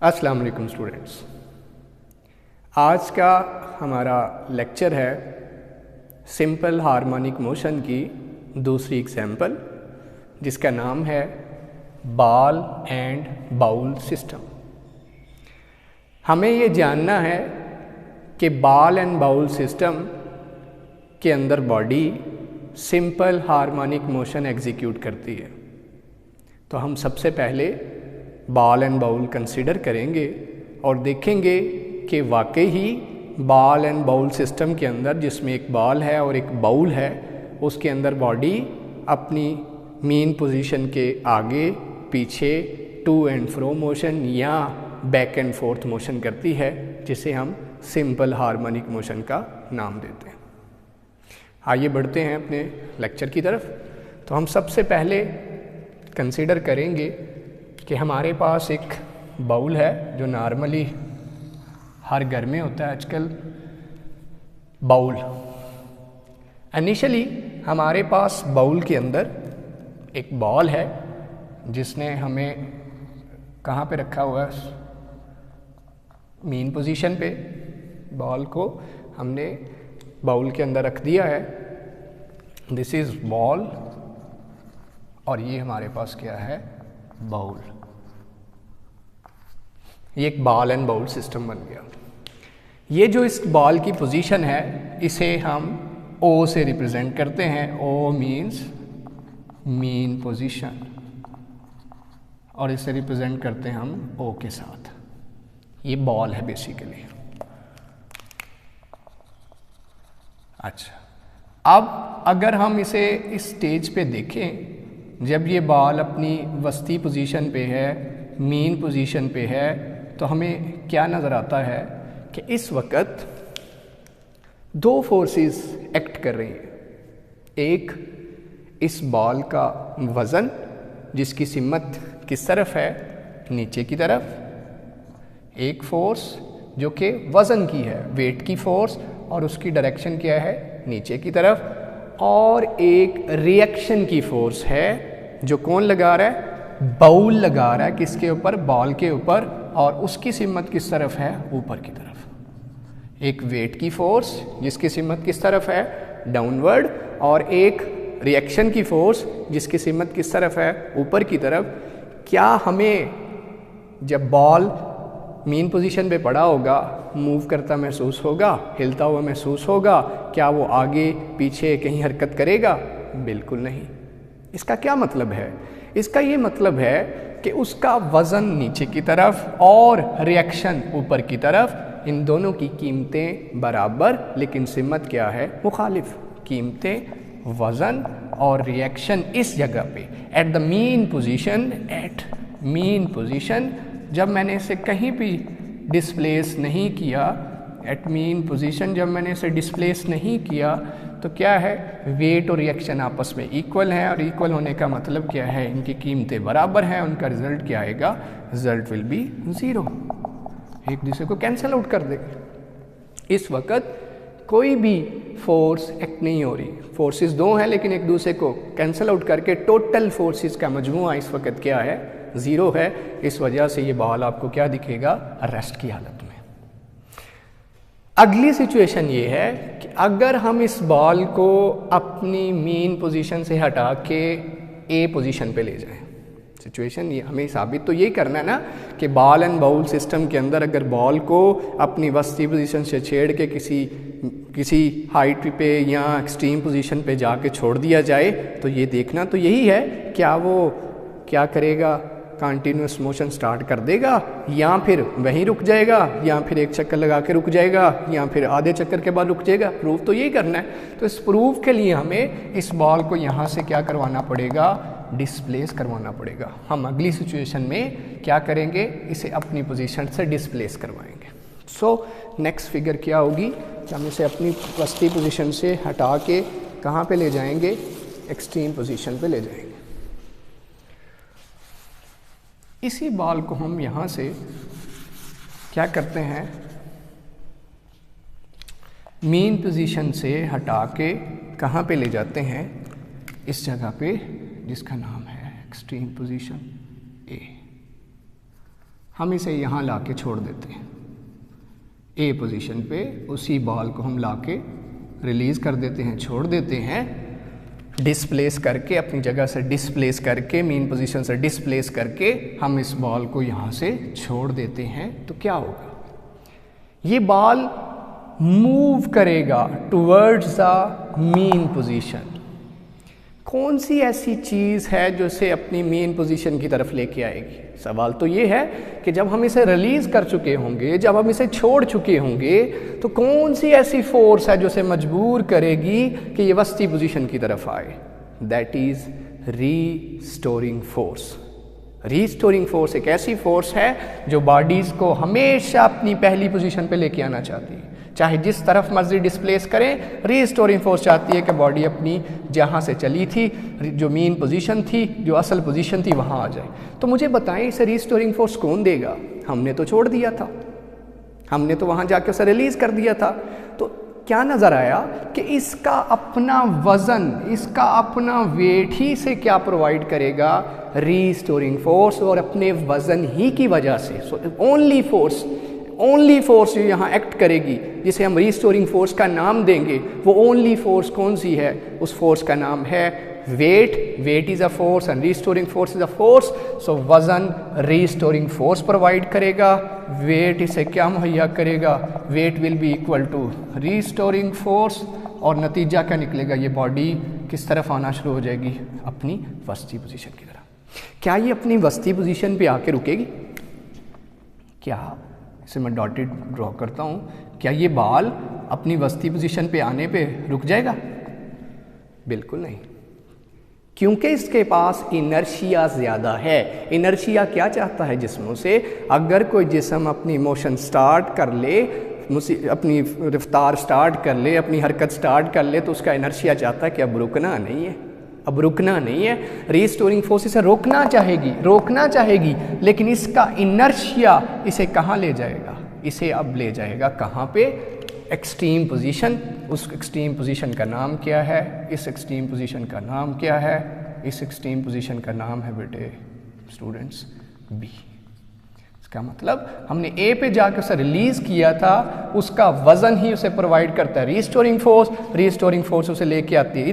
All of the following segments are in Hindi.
अस्सलाम वालेकुम स्टूडेंट्स। आज का हमारा लेक्चर है सिंपल हार्मोनिक मोशन की दूसरी एग्जाम्पल, जिसका नाम है बॉल एंड बाउल सिस्टम। हमें ये जानना है कि बॉल एंड बाउल सिस्टम के अंदर body simple harmonic motion execute करती है। तो हम सबसे पहले बॉल एंड बाउल कंसीडर करेंगे और देखेंगे कि वाकई ही बॉल एंड बाउल सिस्टम के अंदर, जिसमें एक बॉल है और एक बाउल है, उसके अंदर बॉडी अपनी मेन पोजीशन के आगे पीछे टू एंड फ्रो मोशन या बैक एंड फोर्थ मोशन करती है, जिसे हम सिंपल हार्मोनिक मोशन का नाम देते हैं। आइए बढ़ते हैं अपने लेक्चर की तरफ। तो हम सबसे पहले कंसीडर करेंगे कि हमारे पास एक बाउल है जो नॉर्मली हर घर में होता है आजकल। बाउल इनिशियली हमारे पास बाउल के अंदर एक बॉल है जिसने हमें कहाँ पे रखा हुआ है, मेन पोजीशन पे। बॉल को हमने बाउल के अंदर रख दिया है। दिस इज बॉल और ये हमारे पास क्या है, बाउल। ये एक बॉल एंड बाउल सिस्टम बन गया। ये जो इस बॉल की पोजीशन है, इसे हम ओ से रिप्रेजेंट करते हैं। ओ मीन्स मेन पोजीशन और इसे रिप्रेजेंट करते हैं हम ओ के साथ। ये बॉल है बेसिकली। अच्छा, अब अगर हम इसे इस स्टेज पे देखें, जब ये बॉल अपनी वस्ती पोजीशन पे है, मेन पोजीशन पे है, तो हमें क्या नज़र आता है कि इस वक्त दो फोर्सेस एक्ट कर रही हैं। एक, इस बॉल का वज़न जिसकी सिमत किस तरफ है, नीचे की तरफ। एक फोर्स जो कि वज़न की है, वेट की फोर्स, और उसकी डायरेक्शन क्या है, नीचे की तरफ। और एक रिएक्शन की फोर्स है जो कौन लगा रहा है, बाउल लगा रहा है। किसके ऊपर, बॉल के ऊपर, और उसकी सिमत किस तरफ है, ऊपर की तरफ। एक वेट की फोर्स जिसकी सिमत किस तरफ है, डाउनवर्ड, और एक रिएक्शन की फोर्स जिसकी सिमत किस तरफ है, ऊपर की तरफ। क्या हमें जब बॉल मेन पोजीशन पे पड़ा होगा, मूव करता महसूस होगा, हिलता हुआ महसूस होगा? क्या वो आगे पीछे कहीं हरकत करेगा? बिल्कुल नहीं। इसका क्या मतलब है? इसका ये मतलब है कि उसका वज़न नीचे की तरफ और रिएक्शन ऊपर की तरफ, इन दोनों की कीमतें बराबर, लेकिन सिमत क्या है, मुखालिफ। कीमतें, वज़न और रिएक्शन इस जगह पे at the main position, at main position, जब मैंने इसे कहीं भी डिस्प्लेस नहीं किया, एट मेन पोजीशन जब मैंने इसे डिस्प्लेस नहीं किया, तो क्या है, वेट और रिएक्शन आपस में इक्वल हैं। और इक्वल होने का मतलब क्या है, इनकी कीमतें बराबर हैं। उनका रिजल्ट क्या आएगा, रिजल्ट विल बी ज़ीरो। एक दूसरे को कैंसिल आउट कर देंगे। इस वक्त कोई भी फोर्स एक्ट नहीं हो रही। फोर्सेस दो हैं, लेकिन एक दूसरे को कैंसिल आउट करके टोटल फोर्सेस का मजमूआ इस वक्त क्या है, ज़ीरो है। इस वजह से ये बॉल आपको क्या दिखेगा, रेस्ट की हालत में। अगली सिचुएशन ये है कि अगर हम इस बॉल को अपनी मेन पोजीशन से हटा के ए पोजीशन पे ले जाएं। सिचुएशन ये हमें साबित तो यही करना है ना कि बॉल एंड बाउल सिस्टम के अंदर अगर बॉल को अपनी वस्ती पोजीशन से छेड़ के किसी हाइट पे या एक्सट्रीम पोजीशन पे जाके छोड़ दिया जाए, तो ये देखना तो यही है, क्या वो क्या करेगा, कंटिन्यूस मोशन स्टार्ट कर देगा, या फिर वहीं रुक जाएगा, या फिर एक चक्कर लगा के रुक जाएगा, या फिर आधे चक्कर के बाद रुक जाएगा। प्रूफ तो यही करना है। तो इस प्रूफ के लिए हमें इस बॉल को यहाँ से क्या करवाना पड़ेगा, डिस्प्लेस करवाना पड़ेगा। हम अगली सिचुएशन में क्या करेंगे, इसे अपनी पोजीशन से डिस्प्लेस करवाएंगे। सो नेक्स्ट फिगर क्या होगी, हम इसे अपनी वस्ती पोजीशन से हटा के कहाँ पे ले जाएंगे, एक्सट्रीम पोजीशन पे ले जाएंगे। इसी बॉल को हम यहाँ से क्या करते हैं, मेन पोजीशन से हटा के कहाँ पे ले जाते हैं, इस जगह पे जिसका नाम है एक्सट्रीम पोजीशन ए। हम इसे यहाँ ला के छोड़ देते हैं ए पोजीशन पे, उसी बॉल को हम ला के रिलीज़ कर देते हैं, छोड़ देते हैं, डिस्प्लेस करके, अपनी जगह से डिस्प्लेस करके, मीन पोजीशन से डिस्प्लेस करके हम इस बॉल को यहाँ से छोड़ देते हैं। तो क्या होगा, ये बॉल मूव करेगा टुवर्ड्स द मीन पोजीशन। कौन सी ऐसी चीज़ है जो इसे अपनी मेन पोजीशन की तरफ लेके आएगी? सवाल तो ये है कि जब हम इसे रिलीज़ कर चुके होंगे, जब हम इसे छोड़ चुके होंगे, तो कौन सी ऐसी फोर्स है जो इसे मजबूर करेगी कि ये वस्ती पोजीशन की तरफ आए? That is restoring force. Restoring force एक ऐसी फोर्स है जो बॉडीज़ को हमेशा अपनी पहली पोजीशन पे लेके आना चाहती है, चाहे जिस तरफ मर्जी डिस्प्लेस करें। रीस्टोरिंग फोर्स चाहती है कि बॉडी अपनी जहाँ से चली थी, जो मीन पोजीशन थी, जो असल पोजीशन थी, वहाँ आ जाए। तो मुझे बताएं, इसे रीस्टोरिंग फोर्स कौन देगा? हमने तो छोड़ दिया था, हमने तो वहाँ जाके उसे रिलीज़ कर दिया था। तो क्या नज़र आया कि इसका अपना वज़न, इसका अपना वेट ही से क्या प्रोवाइड करेगा? Restoring force. और अपने वज़न ही की वजह से, सो ओनली फोर्स जो यहाँ एक्ट करेगी, जिसे हम रीस्टोरिंग फोर्स का नाम देंगे, वो ओनली फोर्स कौन सी है? उस फोर्स का नाम है weight. Weight is a force and restoring force is a force. So वज़न रीस्टोरिंग फोर्स प्रोवाइड करेगा, वेट इसे क्या मुहैया करेगा? Weight will be equal to restoring force. और नतीजा क्या निकलेगा? ये बॉडी किस तरफ आना शुरू हो जाएगी? अपनी वस्ती पोजीशन की तरफ। क्या ये अपनी वस्ती पोजीशन पे आके रुकेगी? क्या, इसे मैं डॉटेड ड्रॉ करता हूँ, क्या ये बॉल अपनी वस्ती पोजीशन पे आने पे रुक जाएगा? बिल्कुल नहीं, क्योंकि इसके पास इनर्शिया ज़्यादा है। इनर्शिया क्या चाहता है जिस्मों से? अगर कोई जिस्म अपनी मोशन स्टार्ट कर ले, अपनी रफ्तार स्टार्ट कर ले, अपनी हरकत स्टार्ट कर ले, तो उसका इनर्शिया चाहता है कि अब रुकना नहीं है, अब रुकना नहीं है। रीस्टोरिंग फोर्स इसे रोकना चाहेगी, लेकिन इसका इनर्शिया इसे कहाँ ले जाएगा? इसे अब ले जाएगा कहाँ पे? Extreme position. उस एक्सट्रीम पोजीशन का नाम क्या है? इस एक्सट्रीम पोजीशन का नाम क्या है? इस एक्सट्रीम पोजीशन का नाम है बेटे स्टूडेंट्स बी। इसका मतलब हमने ए पे जाकर उसे रिलीज़ किया था, उसका वज़न ही उसे प्रोवाइड करता है रीस्टोरिंग फोर्स। रीस्टोरिंग फोर्स उसे लेके आती है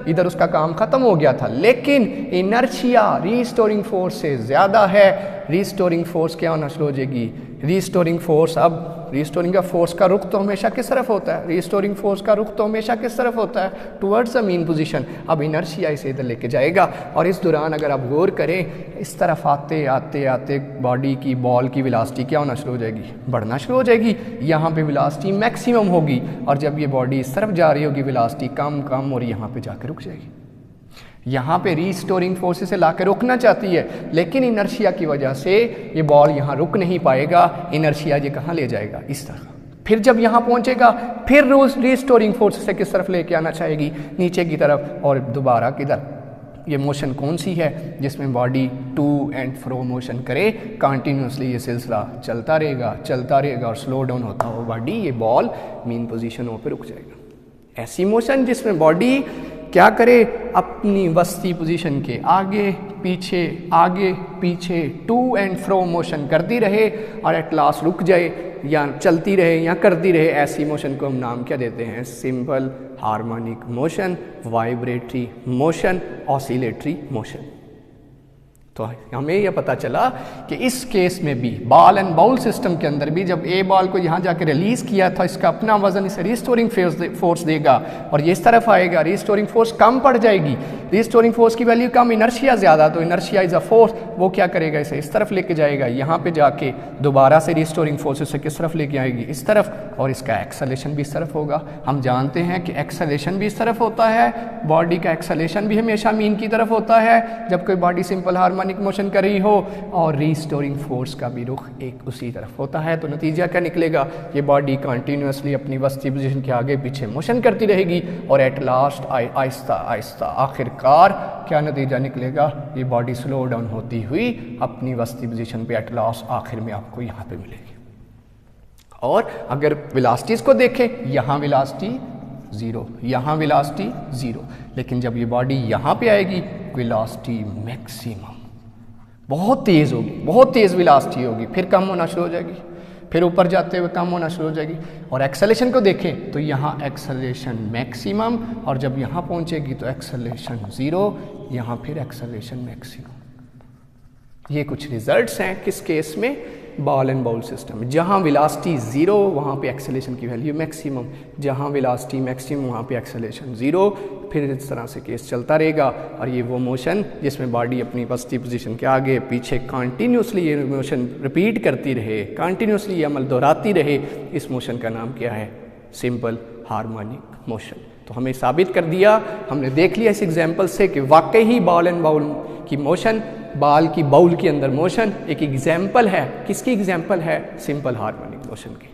इधर उसका काम ख़त्म हो गया था, लेकिन इनर्शिया रीस्टोरिंग फोर्स से ज़्यादा है। रीस्टोरिंग फोर्स क्या होना शुरू हो जाएगी? रीस्टोरिंग फोर्स, अब रीस्टोरिंग का फोर्स का रुख तो हमेशा किस तरफ होता है? रीस्टोरिंग फोर्स का रुख तो हमेशा किस तरफ होता है? Towards the mean position. अब इनर्शिया इसे इधर लेके जाएगा, और इस दौरान अगर आप गौर करें, इस तरफ आते आते आते बॉडी की, बॉल की वेलोसिटी क्या होना शुरू हो जाएगी? बढ़ना शुरू हो जाएगी। यहाँ पे वेलोसिटी मैक्सिमम होगी, और जब ये बॉडी इस तरफ जा रही होगी वेलोसिटी कम, और यहाँ पे जाकर रुक जाएगी। यहाँ पे रीस्टोरिंग फोर्स से ला के रोकना चाहती है, लेकिन इनर्शिया की वजह से ये बॉल यहाँ रुक नहीं पाएगा। इनर्शिया ये कहाँ ले जाएगा? इस तरफ। फिर जब यहाँ पहुँचेगा, फिर रीस्टोरिंग फोर्स से किस तरफ लेके आना चाहेगी? नीचे की तरफ। और दोबारा किधर? ये मोशन कौन सी है जिसमें body to and fro motion करे? कंटिन्यूसली ये सिलसिला चलता रहेगा, और स्लो डाउन होता हो बॉडी, ये बॉल मीन पोजीशनों पे रुक जाएगा। ऐसी मोशन जिसमें बॉडी क्या करे? अपनी वस्ती पोजीशन के आगे पीछे टू एंड फ्रो मोशन करती रहे, और एट लास्ट रुक जाए, या चलती रहे या करती रहे। ऐसी मोशन को हम नाम क्या देते हैं? Simple harmonic motion, vibratory motion, oscillatory motion. तो हमें यह पता चला कि इस केस में भी, बॉल एंड बाउल सिस्टम के अंदर भी, जब ए बॉल को यहाँ जाके रिलीज़ किया था, इसका अपना वजन इसे रीस्टोरिंग फोर्स देगा, और ये इस तरफ आएगा, रीस्टोरिंग फोर्स कम पड़ जाएगी। रीस्टोरिंग फोर्स की वैल्यू कम, इनर्शिया ज़्यादा, तो इनर्शिया इज़ अ फोर्स, वो क्या करेगा? इसे इस तरफ लेके जाएगा। यहाँ पे जाके दोबारा से रीस्टोरिंग फोर्स इसे किस तरफ लेके आएगी? इस तरफ, और इसका एक्सेलेरेशन भी इस तरफ होगा। हम जानते हैं कि एक्सेलेरेशन भी इस तरफ होता है, बॉडी का एक्सेलेरेशन भी हमेशा मीन की तरफ होता है जब कोई बॉडी सिंपल हार्मोनिक मोशन कर रही हो, और रीस्टोरिंग फोर्स का भी रुख एक उसी तरफ होता है। तो नतीजा क्या निकलेगा? ये बॉडी कंटिन्यूसली अपनी वस्ती पोजीशन के आगे पीछे मोशन करती रहेगी, और एट लास्ट आहिस्ता आखिरकार क्या नतीजा निकलेगा? ये बॉडी स्लो डाउन होती हुई अपनी वस्ती पोजीशन पे एट लास्ट आखिर में आपको यहाँ पे मिलेगी। और अगर वेलोसिटीज को देखें, यहाँ वेलोसिटी 0, यहाँ वेलोसिटी 0, लेकिन जब ये बॉडी यहाँ पे आएगी वेलोसिटी मैक्सिमम। बहुत तेज़ होगी, बहुत तेज़ वेलोसिटी होगी, फिर कम होना शुरू हो जाएगी, फिर ऊपर जाते हुए कम होना शुरू हो जाएगी। और एक्सेलरेशन को देखें तो यहाँ एक्सेलरेशन मैक्सिमम, और जब यहाँ पहुँचेगी तो एक्सेलरेशन 0, यहाँ फिर एक्सेलरेशन मैक्सिमम। ये कुछ रिजल्ट्स हैं किस केस में, बॉल एंड बाउल सिस्टम। जहाँ वेलोसिटी 0 वहाँ पे एक्सेलरेशन की वैल्यू मैक्सिमम, जहाँ वेलोसिटी मैक्सिमम वहाँ पे एक्सेलरेशन 0, फिर इस तरह से केस चलता रहेगा। और ये वो मोशन जिसमें बॉडी अपनी वस्ती पोजीशन के आगे पीछे कंटिन्यूसली ये मोशन रिपीट करती रहे, कंटिन्यूसली ये अमल दोहराती रहे, इस मोशन का नाम क्या है, सिंपल हार्मोनिक मोशन। तो हमें साबित कर दिया, हमने देख लिया इस एग्जाम्पल से कि वाकई ही बॉल एंड बाउल की मोशन, बॉल की बाउल के अंदर मोशन एक एग्जाम्पल है। किसकी एग्जाम्पल है, सिंपल हार्मोनिक मोशन की।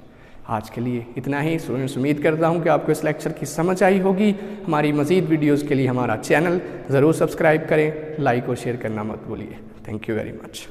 आज के लिए इतना ही स्टूडेंट्स, उम्मीद करता हूँ कि आपको इस लेक्चर की समझ आई होगी। हमारी मज़ीद वीडियोज़ के लिए हमारा चैनल ज़रूर सब्सक्राइब करें, लाइक और शेयर करना मत भूलिए। Thank you very much.